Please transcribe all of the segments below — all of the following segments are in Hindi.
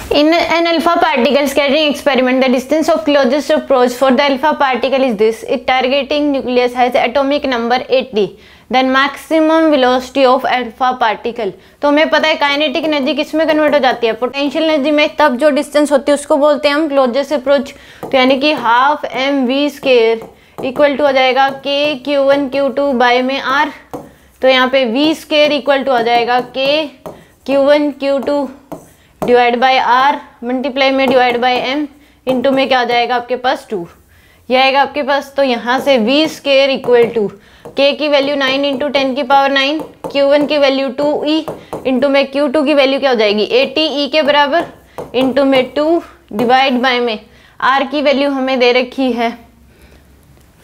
In an alpha particle scattering experiment, the distance of closest approach for the alpha particle is this. Its targeting nucleus has atomic number 80. Then maximum velocity of alpha particle. तो हमें पता है काइनेटिक एनर्जी किस में कन्वर्ट हो जाती है, पोटेंशियल एनर्जी में। तब जो डिस्टेंस होती है उसको बोलते हैं हम क्लोजेस्ट अप्रोच। तो यानी कि half mv square equal to हो जाएगा k q1 q2 बाय में r। तो यहाँ पे v स्क्वायर इक्वल टू हो जाएगा k q1 q2 divide by R multiply में डिवाइड बाय एम इंटू में क्या आ जाएगा आपके पास 2, यह आएगा आपके पास। तो यहाँ से वी स्क्वायर इक्वल टू के की वैल्यू 9 इंटू 10 की पावर 9, Q1 की वैल्यू 2e इंटू में Q2 की वैल्यू क्या हो जाएगी 80e के बराबर इंटू में 2 डिवाइड बाय में R की वैल्यू हमें दे रखी है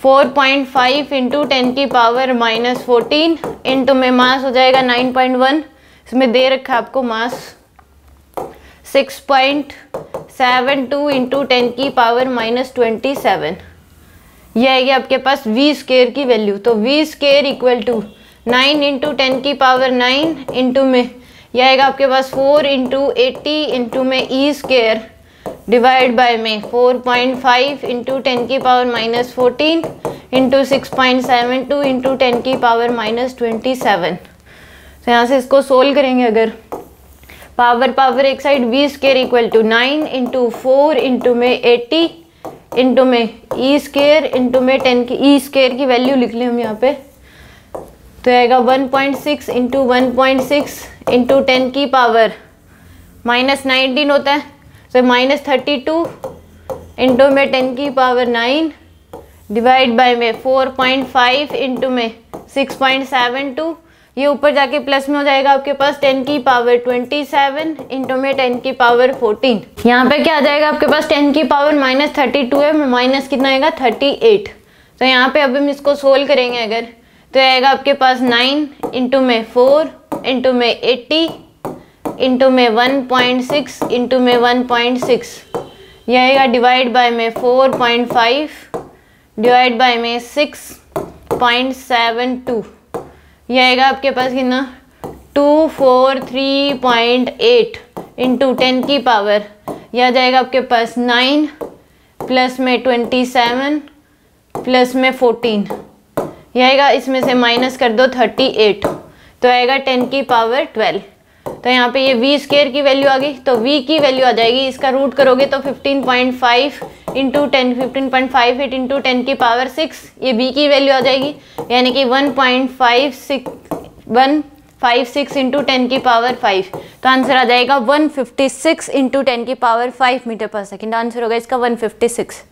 4.5 इंटू 10 की पावर -14 इंटू में मास हो जाएगा 9.1। इसमें दे रखा है आपको मास 6.72 इंटू 10 की पावर -27। यह आएगी आपके पास वी स्क्वायर की वैल्यू। तो V square equal to 9 into 10 की पावर 9 इंटू में यह आएगा आपके पास 4 इंटू 80 इंटू में ई स्क्वायर डिवाइड बाय में 4.5 इंटू 10 की पावर -14 इंटू 6.72 इंटू 10 की पावर -27। तो यहाँ से इसको सोल्व करेंगे अगर पावर एक side V square equal to 9 into 4 into में 80 इंटू में ई स्क्वायर इंटू में 10 की ई स्क्वायर की वैल्यू लिख लें हम यहाँ पे। तो आएगा 1.6 इंटू 1.6 इंटू 10 की पावर -19 होता है। तो -32 इंटू में 10 की पावर 9 डिवाइड बाय में 4.5 इंटू में 6.72। ये ऊपर जाके प्लस में हो जाएगा आपके पास 10 की पावर 27 इंटू में 10 की पावर 14। यहाँ पे क्या आ जाएगा आपके पास 10 की पावर -32 है, माइनस कितना आएगा 38। तो यहाँ पे अब हम इसको सोल्व करेंगे अगर तो आएगा आपके पास 9 इंटू में 4 इंटू में 80 इंटू में 1.6 इंटू में 1.6। यह आएगा डिवाइड बाय में 4.5 डिवाइड बाय में 6.72। यह आएगा आपके पास कितना 243.8 इंटू 10 की पावर यह आ जाएगा आपके पास 9 प्लस में 27 प्लस में 14। यह आएगा इसमें से माइनस कर दो 38। तो आएगा 10 की पावर 12। तो यहाँ पे ये v स्क्वायर की वैल्यू आ गई। तो v की वैल्यू आ जाएगी, इसका रूट करोगे तो 15.5 इंटू 10 15.58 इंटू 10 की पावर 6 ये v की वैल्यू आ जाएगी, यानी कि 1.56 इंटू 10 की पावर 5। तो आंसर आ जाएगा 156 इंटू 10 की पावर 5 मीटर पर सेकेंड। आंसर होगा इसका 156।